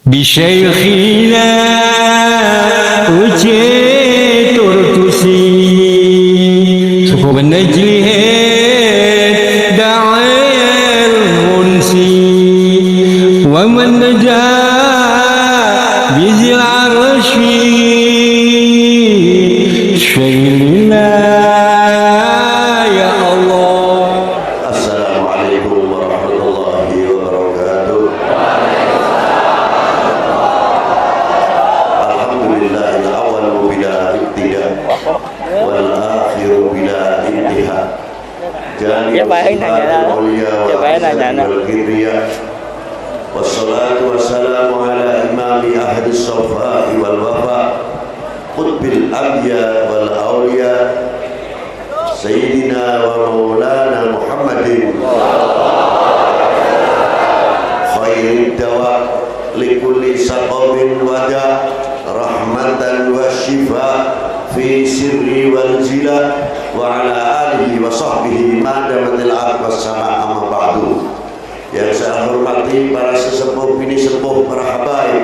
بشيخنا وجيت ارتسي صحب النجله داعي المنسي ومن نجا بذي العرش شيخنا يا الله. Assalamualaikum warahmatullahi wabarakatuh. Alhamdulillahil awwalu bila ibtida wal akhiru bila intiha. Wassalatu wassalamu ala imami ahli safa'i wal wafa qutbil anbiya wal awliya Sayyidina wa maulana Muhammadin khairid dawa likulli saqamin wada rahmatan wa shifa fi sirri wal jila wa ala alihi wa sahbihi madamatil ard was sama amma ba'du. Yang saya hormati para sesepuh bini sepuh, para habaib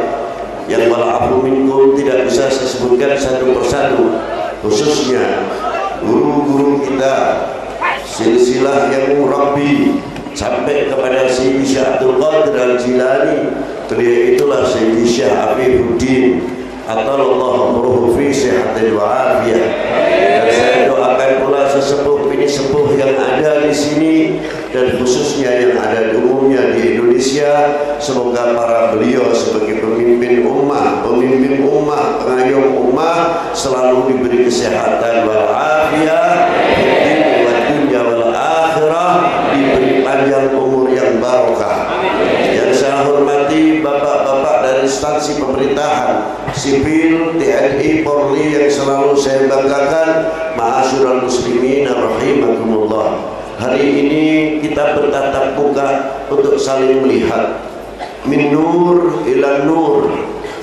yang wala'afu minkum tidak bisa saya sebutkan satu persatu, khususnya guru-guru kita silsilah yang murabbi sampai kepada Sayyidi Syekh Abdul Qadir Al-Jilani. Beliau itulah Sayyidi Syekh Afifuddin atallahu umruhu fi sihatin wa afiyah. Dan saya doakan pula sesepuh bini sepuh yang ada di sini dan khususnya yang ada di umumnya di Indonesia, semoga para beliau sebagai pemimpin ummah, pengayom ummah selalu diberi kesehatan wal afiyah fid dunya wal akhirah, diberi panjang umur yang barokah. Yang saya hormati bapak-bapak dari instansi pemerintahan sipil, TNI, Polri yang selalu saya banggakan, ma'asyiral muslimin rahimakumullah. Hari ini kita bertatap muka untuk saling melihat. Min nur ila nur.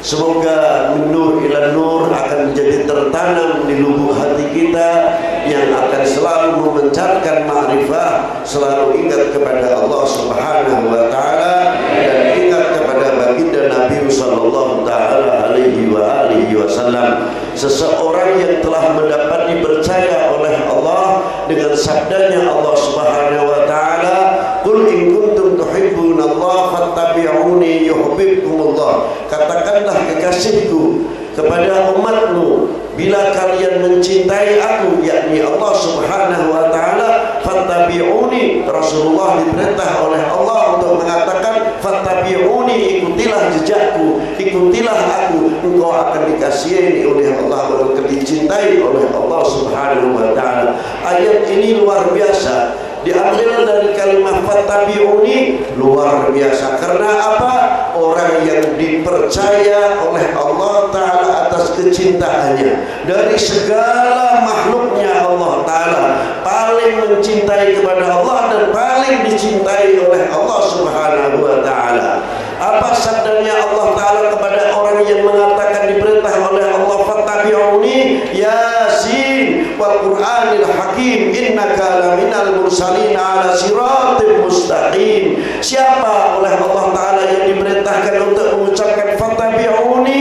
Semoga min nur ila nur akan menjadi tertanam di lubuk hati kita, yang akan selalu memancarkan ma'rifah, selalu ingat kepada Allah Subhanahu wa taala dan ingat kepada baginda Nabi sallallahu taala alaihi wa alihi wasallam. Seseorang yang telah mendapat dipercaya oleh Allah dengan sabdanya Allah Subhanahu wa taala, qul in kuntum tuhibbunallaha fattabi'uni yuhibbukumullah. Katakanlah kekasihku kepada umatmu, bila kalian mencintai aku, yakni Allah Subhanahu wa taala, fattabi'uni. Rasulullah diperintah oleh Allah untuk mengatakan fattabi'uni, ikutilah jejakku, ikutilah aku, engkau akan dikasihi oleh Allah, akan dicintai oleh Allah Subhanahu wa taala. Ayat ini luar biasa, diambil dari kalimat fattabi'uni, luar biasa. Karena apa? Orang yang dipercaya oleh Allah taala atas kecintaannya dari segala makhluknya, Allah taala paling mencintai kepada Allah dan paling dicintai oleh Allah Subhanahu wa taala. Apa sabdanya Allah taala kepada orang yang mengatakan diperintah oleh Allah fattabi'uni, Yasin wal Qur'anil Hakim innaka laminal mursalin ala siratim mustaqim. Siapa oleh Allah taala yang diperintahkan untuk mengucapkan fattabi'uni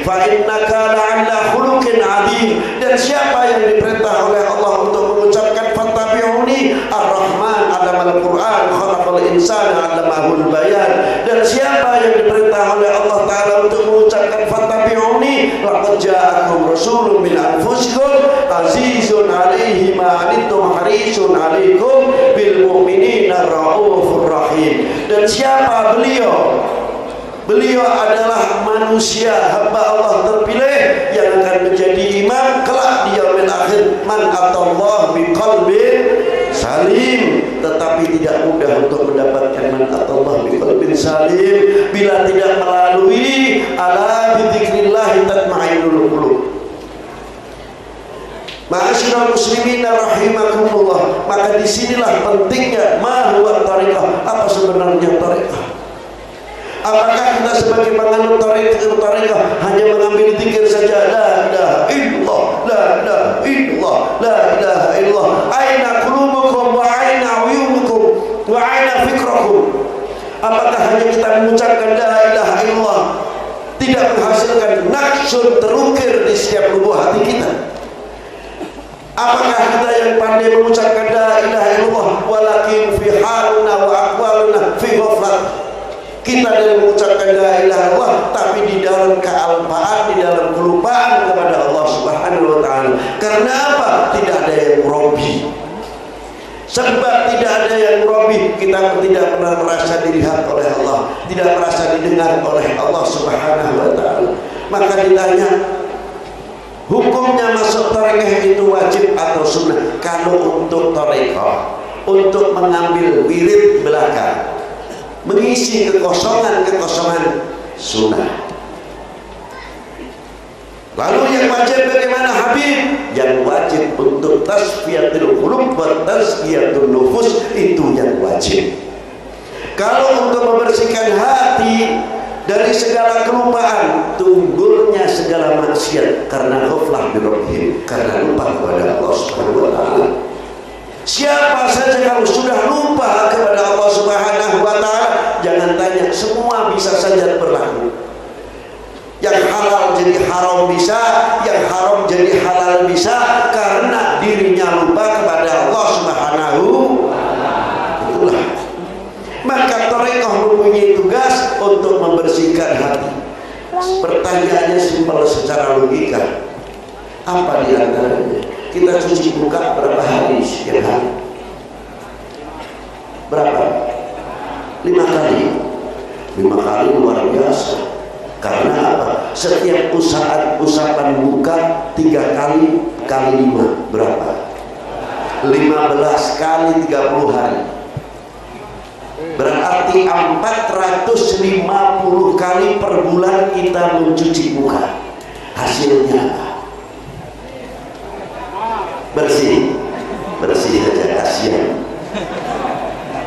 fa innaka la'ala khuluqin adzim, dan siapa yang diperintah oleh Allah untuk mengucapkan fattabi'uni, Ar-Rahman 'allamal Qur'an khalaqal insana 'allamahul bayan, dan siapa yang diperintah oleh Allah taala untuk mengucapkan fattabi'uni, laqad ja'akum rasulun min anfusikum azizun 'alaihi ma 'anittum harisun 'alaikum bil mu'minina raufur rahim. Dan siapa beliau? Beliau adalah manusia, hamba Allah terpilih yang akan menjadi imam kelak di yaumil akhir. Man atallah biqalbin salim. Tetapi tidak mudah untuk mendapatkan man atallah biqalbin salim bila tidak melalui ala bidzikrillah tatma'innul qulub. Ma'asyiral muslimin rahimakumullah. Maka disinilah pentingnya ma huwa tariqah. Apa sebenarnya tariqah? Apakah kita sebagai penganut tariqah hanya mengambil zikir saja, la ilaha illallah, la ilaha illallah, la ilaha illallah, aina qulubukum wa aina uyunukum wa aina fikrakum? Apakah hanya kita mengucapkan la ilaha illallah tidak menghasilkan naksun terukir di setiap lubuk hati kita? Apakah kita yang pandai mengucapkan la ilaha illallah walakin fi haluna wa aqwaluna fi ghaflat? Kita dalam mengucapkan la ilaha illallah tapi di dalam kealpaan, di dalam kelupaan kepada Allah Subhanahu wa taala. Karena apa? Tidak ada yang murabi. Sebab tidak ada yang murabi, kita tidak pernah merasa dilihat oleh Allah, tidak merasa didengar oleh Allah Subhanahu wa taala. Maka ditanya, hukumnya masuk tarekah itu wajib atau sunnah? Kalau untuk tarekah, untuk mengambil wirid belaka, mengisi kekosongan sunnah. Lalu yang wajib bagaimana Habib? Yang wajib untuk tasfiyatul qulub wa tazkiyatun nufus, itu yang wajib. Kalau untuk membersihkan hati dari segala kelupaan, tunggulnya segala maksiat karena ghaflah bi rabbih, karena lupa kepada Allah Subhanahu wa taala. Siapa saja kalau sudah lupa kepada Allah Subhanahu wa taala, jangan tanya, semua bisa saja berlaku. Yang halal jadi haram bisa, yang haram jadi halal bisa, karena dirinya lupa kepada Allah Subhanahu wa taala. Itulah. Maka tarekah mempunyai tugas untuk membersihkan hati. Pertanyaannya simpel secara logika. Apa di antaranya? Kita cuci muka berapa hari setiap hari? Berapa? 5 kali. 5 kali luar biasa. Karena apa? Setiap usapan muka 3 kali kali 5 berapa? 15 kali 30 hari. Berarti 450 kali per bulan kita mencuci muka. Hasilnya apa? Bersih saja, kasihan.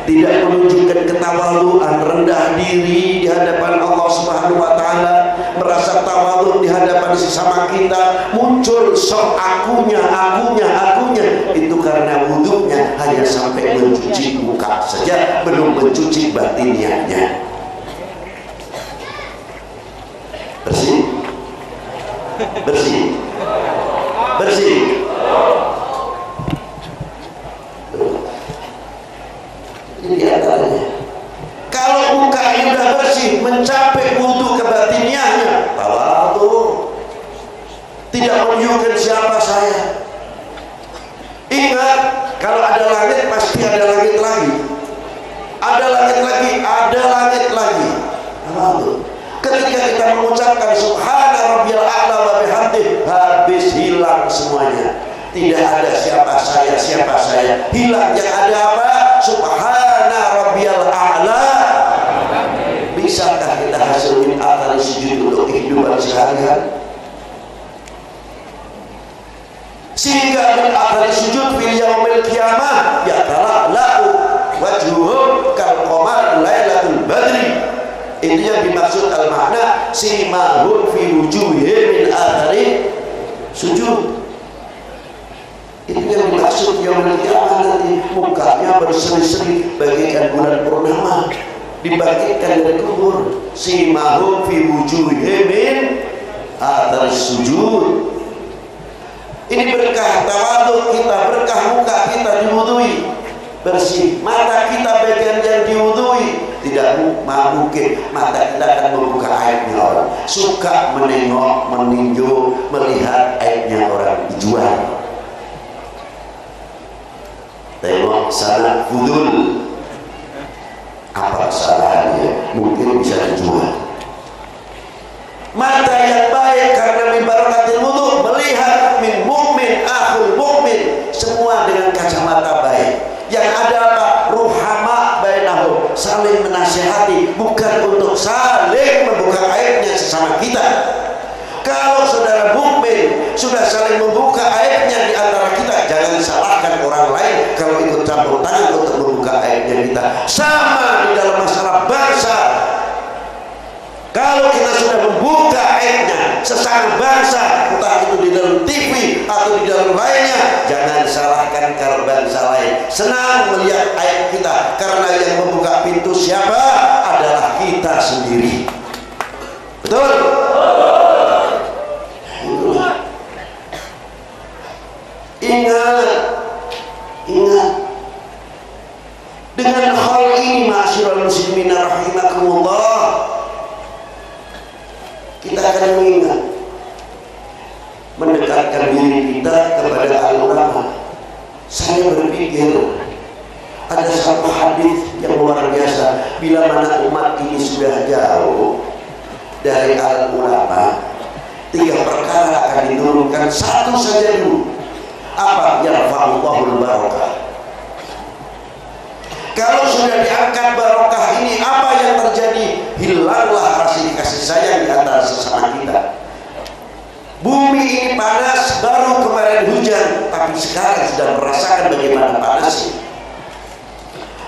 Tidak menunjukkan ketawaduan, rendah diri di hadapan Allah Subhanahu wa taala, merasa tawadhu di hadapan sesama kita, muncul sok akunya, itu karena wudhunya hanya sampai mencuci muka saja, belum mencuci batiniahnya. Bersih. Ini antaranya. Kalau muka sudah bersih, mencapai wudhu ke batiniahnya, tawadhu, tidak menunjukkan siapa saya. Ingat, kalau ada langit pasti ada langit lagi. Ada langit lagi, ada langit lagi. Tawadhu. Ketika kita mengucapkan subhana rabbiyal a'la wa bihamdih, habis hilang semuanya. Tidak ada siapa saya, hilang. Yang ada apa? Subhana rabbiyal a'la. Bisakah kita hasilkan athar sujud untuk kehidupan sehari-hari? Sehingga min athar sujud fil yaumil qiyamah yatala'la'u wajhuhum kal qamar lailatul badri. Itu yang dimaksud al-makna simahun fi wujuhihim min athari sujud. Itu yang dimaksud yaumul qiyamah, nanti mukanya berseri-seri bagaikan bulan purnama, dibangkitkan dari kubur. Simahum fi wujuhihim min athari sujud. Ini berkah tawadhu kita, berkah muka kita diwudhui bersih, mata kita bagian yang diwudhui. Tidak mungkin mata kita akan membuka aibnya orang, suka menengok, meninjau, melihat aibnya orang dijual. Tengok sana fudul, apa kesalahannya? Mungkin bisa dijual. Mata yang baik karena min barakatil wudu, melihat min mukmin akhul mukmin, semua dengan kacamata baik. Yang ada apa? Ruhama bainahum, saling menasihati, bukan untuk saling membuka aibnya sesama kita. Kalau saudara mukmin sudah saling membuka aibnya di antara kita, jangan salahkan orang lain kalau ikut campur tangan untuk membuka aibnya kita. Sama di dalam masalah bangsa. Kalau kita sudah membuka aibnya sesama bangsa, entah itu di dalam TV atau di dalam lainnya, jangan salahkan kalau bangsa lain senang melihat aib kita, karena yang membuka pintu siapa? Adalah kita sendiri. Betul? Ingat, ingat. Dengan hal ini ma'asyiral muslimin rahimakumullah, kita akan mengingat, mendekatkan diri kita kepada al-ulama. Saya berpikir ada satu hadis yang luar biasa, bila mana umat ini sudah jauh dari al-ulama, 3 perkara akan diturunkan. Satu saja dulu, apa? Yarfa'ullahul barakah. Kalau sudah diangkat barokah ini, apa yang terjadi? Hilanglah rasa kasih sayang di antara sesama kita. Bumi ini panas, baru kemarin hujan, tapi sekarang sudah merasakan bagaimana panasnya.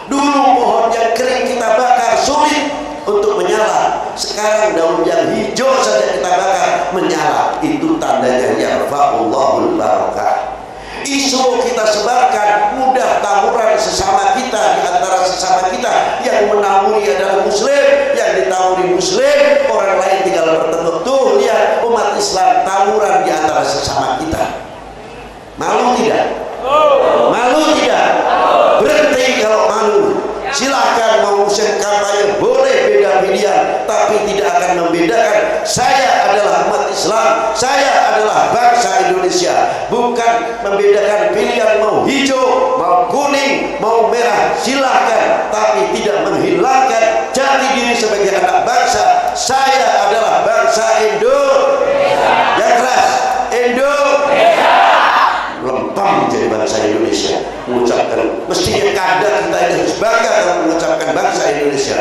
Dulu pohon yang kering kita bakar sulit untuk menyala, sekarang daun yang hijau saja kita bakar menyala. Itu tandanya yarfa'ullahul barakah. Isu kita sebarkan, mudah tawuran sesama kita, di antara sesama kita. Yang menawuri adalah muslim, yang ditawuri muslim, orang lain tinggal bertemu. Tuh lihat umat Islam tawuran di antara sesama kita. Malu tidak? Malu tidak? Berhenti kalau malu. Silahkan mau musim kampanye, boleh beda pilihan, tapi tidak akan membedakan. Saya adalah umat Islam, saya adalah bangsa Indonesia. Bukan membedakan pilihan mau hijau, mau kuning, mau merah, silahkan, tapi tidak menghilangkan jati diri sebagai anak bangsa. Saya adalah bangsa Indonesia. Yang keras, Indonesia. Lempam jadi bangsa Indonesia, mengucapkan, mestinya kadar kita ini harus bangga dalam mengucapkan bangsa Indonesia.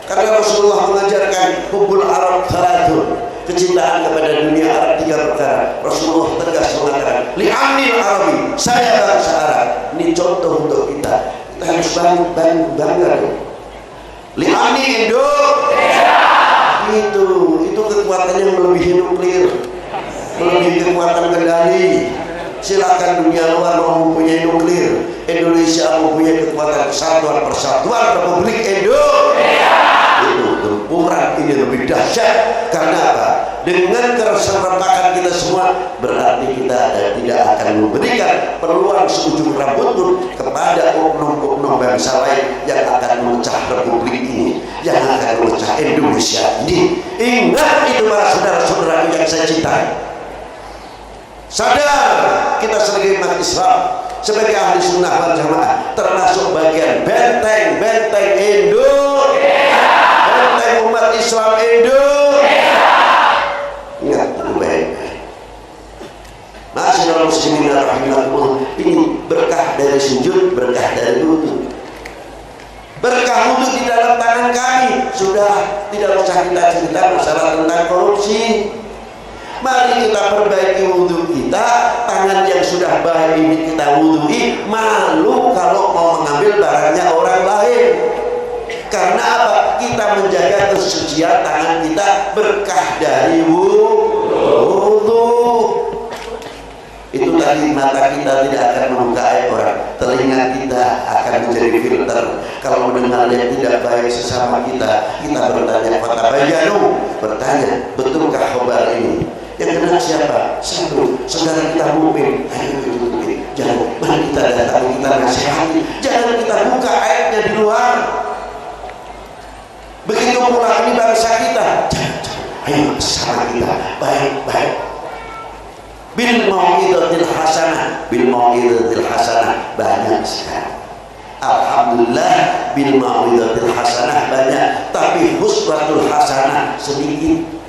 Karena Rasulullah mengajarkan hubbul Arab thalatun, kecintaan kepada dunia Arab 3 perkara. Rasulullah tegas mengatakan, li'anil Arabi, saya bangsa Arab. Ini contoh untuk kita. Kita harus bangga. Li'ani Indonesia. Itu kekuatan yang melebihi nuklir, melebihi kekuatan kendali. Silakan dunia luar mau mempunyai nuklir, Indonesia mempunyai kekuatan kesatuan persatuan Republik Indonesia. Itu gempuran ini lebih dahsyat. Karena apa? Dengan keserentakan kita semua, berarti kita tidak akan memberikan peluang seujung rambut pun kepada oknum-oknum bangsa lain yang akan memecah Republik ini, yang akan memecah Indonesia ini. Ingat itu para saudara-saudara yang saya cintai. Sadar kita sebagai umat Islam, sebagai ahli sunnah wal jamaah, termasuk bagian benteng Indonesia, benteng umat Islam Indonesia. Ingat itu baik-baik. Ma'asyiral muslimin rahimakumullah, ini berkah dari sujud, berkah dari wudu. Berkah wudu di dalam tangan kami. Sudah tidak usah kita cerita masalah tentang korupsi. Mari kita perbaiki wudhu kita. Tangan yang sudah baik ini kita wudhui. Malu kalau mau mengambil barangnya orang lain. Karena apa? Kita menjaga kesucian tangan kita, berkah dari wudhu. Itu tadi, mata kita tidak akan membuka aib orang, telinga kita akan menjadi filter. Kalau mendengar yang tidak baik sesama kita, kita bertanya, fatabayyanu, bertanya, betulkah khabar ini? Yang kena siapa? Satu, saudara kita mukmin. Ayo tutupi. Jangan, mari kita datangi, kita nasihati. Jangan kita buka aibnya di luar. Begitu pula ini bangsa kita. Jangan. Ayo sama kita, baik-baik. Bil mau'izatil hasanah, bil mau'izatil hasanah banyak sekali. Alhamdulillah, bil mau'izatil hasanah banyak, tapi huswatul hasanah sedikit.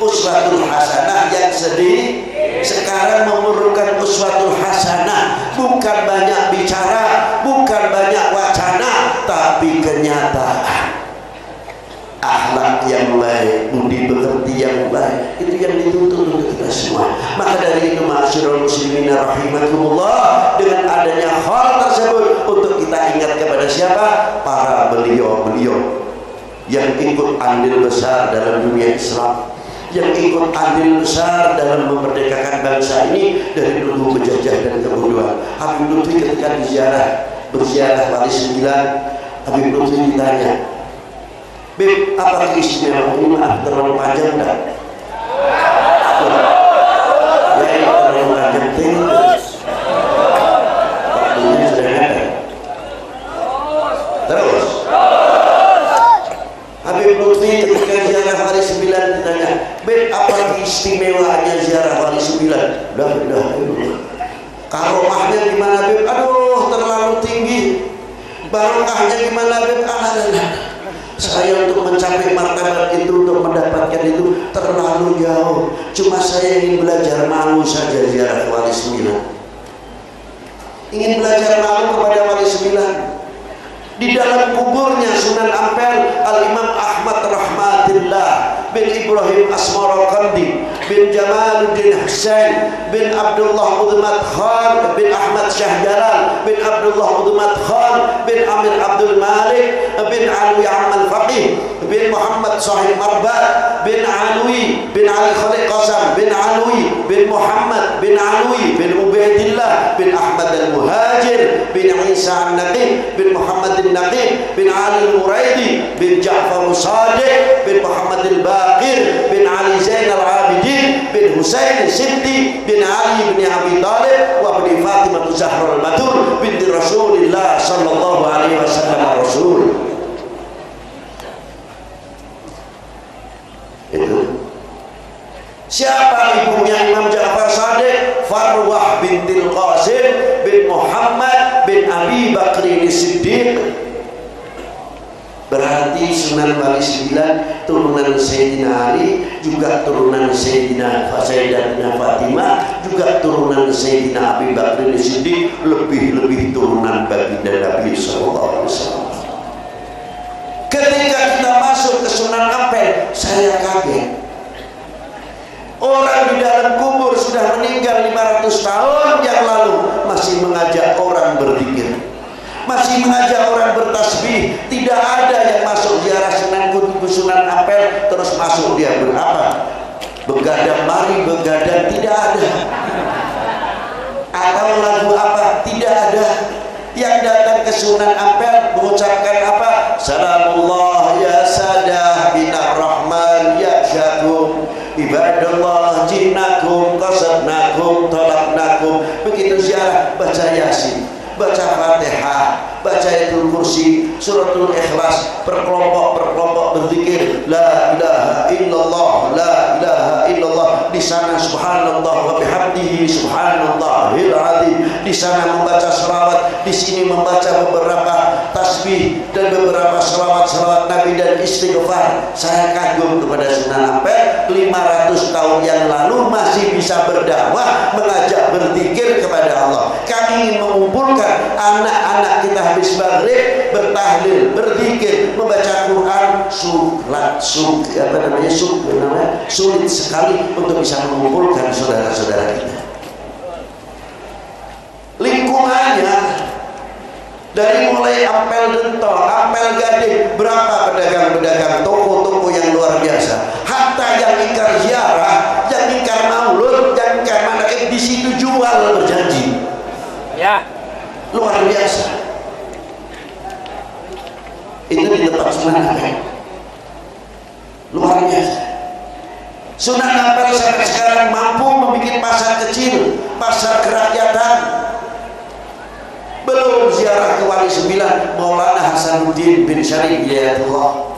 Uswatul hasanah yang sedih sekarang memerlukan uswatul hasanah, bukan banyak bicara, bukan banyak wacana, tapi kenyataan. Akhlak yang baik, budi pekerti yang baik, itu yang dituntut untuk kita semua. Maka dari itu ma'asyiral muslimin rahimakumullah, dengan adanya hal tersebut untuk kita ingat kepada siapa? Para beliau-beliau yang ikut andil besar dalam dunia Islam, yang ikut andil besar dalam memerdekakan bangsa ini dari belenggu penjajah dan kebodohan. Habib Lutfi ketika berziarah Wali 9, Habib Lutfi ditanya, Beb, apa keistimewaan ini? Maaf, terlalu panjang enggak? Ya, terlalu panjang terus. ditanya, "Ben, apa istimewanya ziarah Wali 9?" Dah. Karomahnya gimana, Beb? Aduh, terlalu tinggi. Barokahnya gimana, Beb? Saya untuk mencapai martabat itu, untuk mendapatkan itu terlalu jauh. Cuma saya ingin belajar malu saja ziarah Wali 9. Ingin belajar malu kepada Wali 9. Di dalam kuburnya Sunan Ampel Al-Imam Ahmad Rahmatillah bin Ibrahim Asmaraqandi bin Jamaluddin Husain bin Abdullah Udmat Khan bin Ahmad Syah Jalal bin Abdullah Udmat Khan bin Amir Abdul Malik bin Alwi Amal Faqih bin Muhammad Sahib Marbat bin Alwi bin Ali Khalid Qasam bin Alwi bin Muhammad bin Alwi bin Ubaidillah bin Ahmad Al-Muhajir bin Isa An-Naqib bin Muhammad Naqib bin Ali Al-Muraidi bin Ja'far Sadiq bin Muhammad Al-Baqir bin Ali Zain Al-Abidin bin Husain Siddi bin Ali bin Abi Talib wa bin Fatimah Zahra Al-Batul binti Rasulillah sallallahu alaihi wasallam Rasul. Itu siapa ibunya Imam Ja'far Sadiq? Farwah bintil Qasim bin Muhammad bin Abi Bakri Siddiq. Berarti Sunan Wali 9 turunan Sayyidina Ali, juga turunan Sayyidatina Fatimah, juga turunan Sayyidina Abi Bakri Siddiq, lebih turunan baginda Nabi sallallahu alaihi wasallam. Ketika kita masuk ke Sunan Ampel, saya kaget. Orang di dalam kubur sudah meninggal 500 tahun yang lalu masih mengajak orang berzikir, masih mengajak orang bertasbih. Tidak ada yang masuk ziarah Sunan Ampel terus masuk dia berapa? Begadang mari begadang, tidak ada. Atau lagu apa? Tidak ada. Yang datang ke Sunan Ampel mengucapkan apa? Salamullah ya sadah binar rahman ya syakum ibadallah jinnakum qasadnakum talabnakum. Begitu ziarah baca Yasin, baca Fatihah, baca Ayatul Kursi, Suratul Ikhlas, berkelompok berzikir la ilaha illallah, la ilaha illallah. Di sana subhanallah wa bihamdihi subhanallahil azim. Di sana membaca selawat, di sini membaca beberapa tasbih dan beberapa selawat Nabi dan istighfar. Saya kagum kepada Sunan Ampel, 500 tahun yang lalu masih bisa berdakwah, mengajak berzikir kepada Allah. Kami ingin mengumpulkan anak-anak kita habis maghrib bertahlil, berzikir, membaca Quran, sulit sekali untuk bisa mengumpulkan saudara-saudara kita. Lingkungannya dari mulai Ampel Dentol, Ampel Gading, berapa pedagang-pedagang, toko-toko yang luar biasa. Hatta yang ingkar ziarah, yang ingkar maulud, yang ingkar manaib di situ jual berjanji. Ya, luar biasa. Itu di tempat Sunan Ampel. Luar biasa. Sunan Ampel sampai sekarang mampu membuat pasar kecil, pasar kerakyatan. Belum ziarah ke Wali 9 Maulana Hasanuddin bin Syarif Hidayatullah.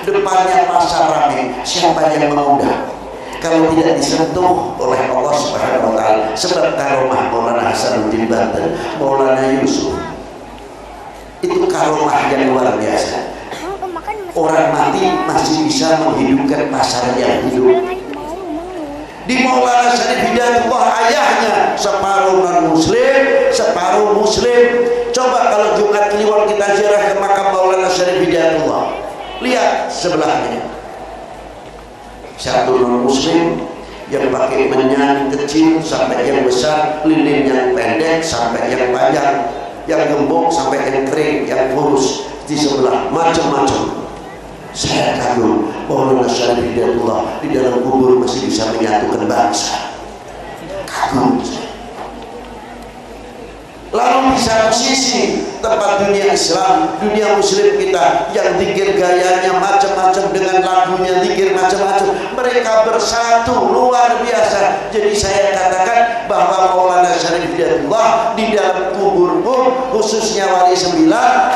Depannya pasar ramai, siapa yang mengundang? Kalau tidak disentuh oleh Allah Subhanahu wa taala, sebab karomah Maulana Hasanuddin Banten, Maulana Yusuf, itu karomah yang luar biasa. Orang mati masih bisa menghidupkan pasar yang hidup. Di Maulana Syarif Hidayatullah ayahnya separuh non muslim, separuh muslim. Coba kalau Jumat Kliwon kita ziarah ke makam Maulana Syarif Hidayatullah, lihat sebelahnya satu non muslim yang pakai menyan kecil sampai yang besar, lilin yang pendek sampai yang panjang, yang gembok sampai yang kering, yang kurus. Di sebelah macam-macam. Saya kagum Maulana Syarif Hidayatullah di dalam kubur masih bisa menyatukan bangsa. Kagum. Lalu di satu sisi tempat dunia Islam, dunia Muslim kita yang zikir gayanya macam-macam, dengan lagunya zikir macam-macam, mereka bersatu luar biasa. Jadi saya katakan bahwa Maulana Syarif Hidayatullah di dalam kubur pun khususnya wali 9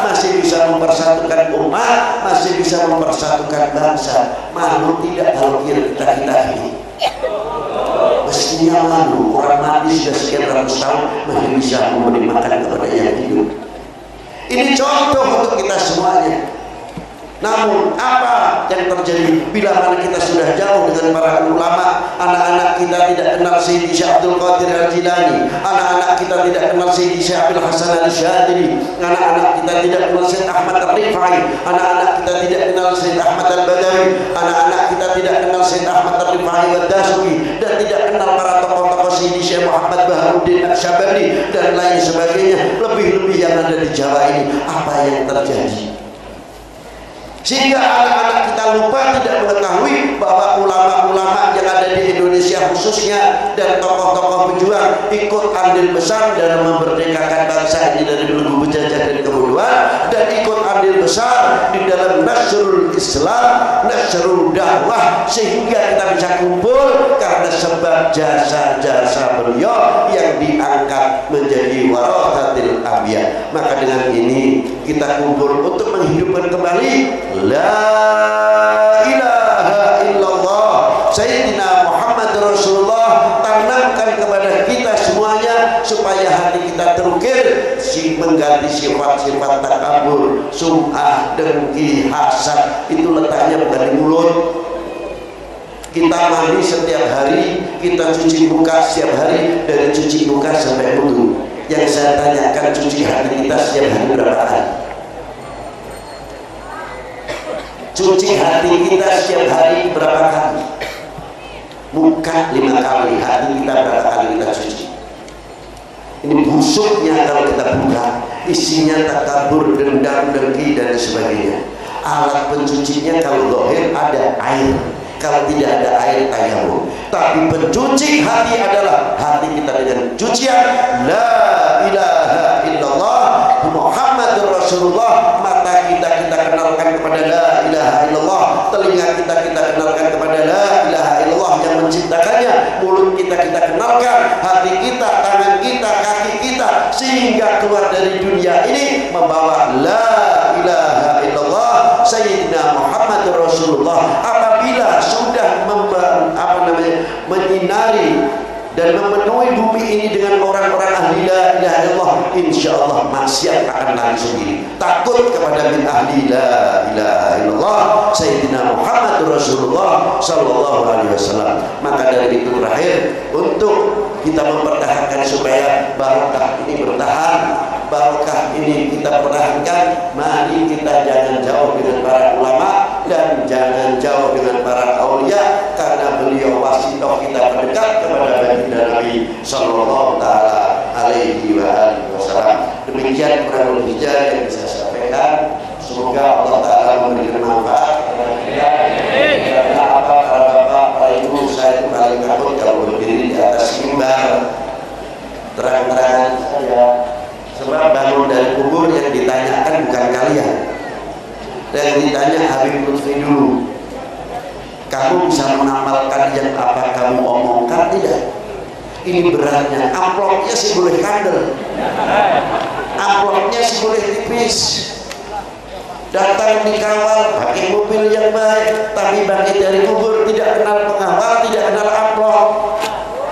masih bisa mempersatukan umat, masih bisa mempersatukan bangsa. Malu tidak kalau kita ini? Mestinya malu, orang mati sudah sekian ratus tahun masih bisa memberi makan kepada yang hidup. Ini contoh untuk kita semuanya. Namun apa yang terjadi bila mana kita sudah jauh dengan para ulama? Anak-anak kita tidak kenal Sayyidi Syekh Abdul Qadir Al-Jilani, anak-anak kita tidak kenal Sayyidi Syekh Abdul Hasan Al-Syadili, anak-anak kita tidak kenal Sayyid Ahmad Al-Rifai, anak-anak kita tidak kenal Sayyid Ahmad Al-Badawi, anak-anak kita tidak kenal Sayyid Ahmad Al-Rifai Wad-Dasuki, dan tidak kenal para tokoh-tokoh Sayyidi Syekh Muhammad Baharuddin Al-Syabandi dan lain sebagainya. Lebih-lebih yang ada di Jawa ini, apa yang terjadi? Sehingga anak-anak kita lupa, tidak mengetahui bahwa ulama-ulama yang ada di Indonesia khususnya dan tokoh-tokoh pejuang ikut andil besar dalam memerdekakan bangsa ini dari belenggu penjajah dan kebodohan, dan ikut andil besar di dalam nasrul Islam, nasrul dakwah, sehingga kita bisa kumpul karena sebab jasa-jasa beliau yang diangkat menjadi warathatil anbiya. Maka dengan ini kita kumpul untuk menghidupkan kembali la ilaha illallah Sayyidina Muhammad Rasulullah. Tanamkan kepada kita semuanya supaya hati kita terukir, mengganti sifat-sifat takabur, sum'ah, dengki, hasad. Itu letaknya bukan di mulut. Kita mandi setiap hari, kita cuci muka setiap hari, dari cuci muka sampai wudu. Yang saya tanyakan, cuci hati kita setiap hari berapa kali? Cuci hati kita setiap hari berapa kali? Muka 5 kali, hati kita berapa kali kita cuci? Ini busuknya kalau kita buka, isinya takabur, dendam, dengki dan sebagainya. Alat pencucinya kalau zahir ada air, kalau tidak ada air tayamum. Tapi pencuci hati adalah hati kita dengan cucian la ilaha illallah Muhammadur Rasulullah. Mata kita kenalkan kepada la ilaha illallah, telinga kita kenalkan kepada la ilaha illallah yang menciptakannya, mulut kita kenalkan, hati kita, tangan kita, kaki kita, sehingga keluar dari dunia ini membawa la ilaha illallah Sayyidina Muhammadur Rasulullah. Apabila sudah menyinari dan memenuhi bumi ini dengan orang-orang ahli la ilaha illallah, insyaallah maksiat akan lari sendiri. Takut kepada min ahli la ilaha illallah Sayyidina Muhammad Rasulullah sallallahu alaihi wasallam. Maka dari itu terakhir, untuk kita mempertahankan supaya barokah ini bertahan, barokah ini kita pertahankan, mari kita jangan jauh dengan para ulama dan jangan jauh dengan para aulia, karena beliau wasitoh kita mendekat kepada baginda Nabi sallallahu taala alaihi wasallam. Demikian kurang lebihnya yang bisa saya sampaikan. Semoga Allah taala memberikan manfaat kepada kita. Karena apa, para bapak, para ibu, saya itu paling takut kalau berdiri di atas mimbar terang-terangan saya. Sebab bangun dari kubur yang ditanyakan bukan kalian, yang ditanya Habib Lutfi dulu. Kamu bisa mengamalkan yang apa kamu omongkan tidak? Ini beratnya. Amplopnya sih boleh kandel, amplopnya sih boleh tipis. Datang dikawal pakai mobil yang baik, tapi bangkit dari kubur tidak kenal pengawal, tidak kenal amplop.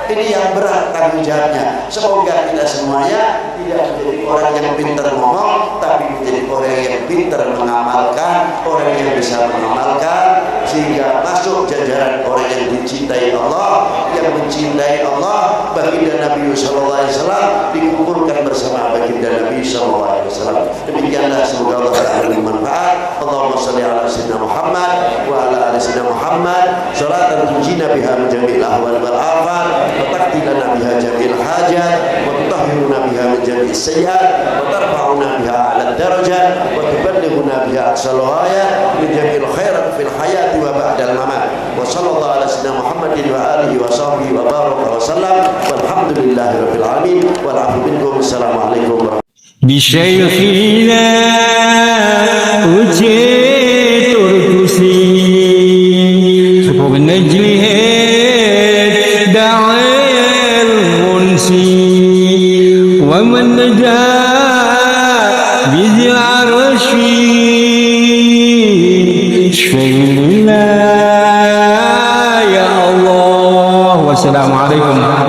Ini yang berat tanggung jawabnya. Semoga kita semuanya tidak menjadi orang yang pintar ngomong, tapi menjadi orang yang pintar mengamalkan, orang yang bisa mengamalkan, sehingga masuk jajaran orang yang dicintai Allah, yang mencintai Allah. Baginda Nabi sallallahu alaihi wasallam dikumpulkan bersama baginda Nabi sallallahu alaihi wasallam. Demikianlah, semoga Allah taala bermanfaat. Allahumma shalli ala sayyidina Muhammad wa ala ali sayyidina Muhammad salatan tunjina biha min jami'il ahwal wal afat wa taqdi lana biha jami'il hajat wa tutahhiruna biha min jami'is sayyi'at wa tarfa'una biha 'ala darajat wa tuballighuna biha aqsal ghayat min jami'il khairat fil hayati wa ba'dal mamat. Wa sallallahu ala sayyidina Muhammadin wa alihi wa sahbihi wa baraka wa sallam. Walhamdulillahi rabbil alamin. Wal 'afwu minkum. Assalamualaikum warahmatullahi wabarakatuh. بشيخنا أجيت الكسي وبنجله دعا المنسي رشيد اشفينا يا الله. والسلام عليكم.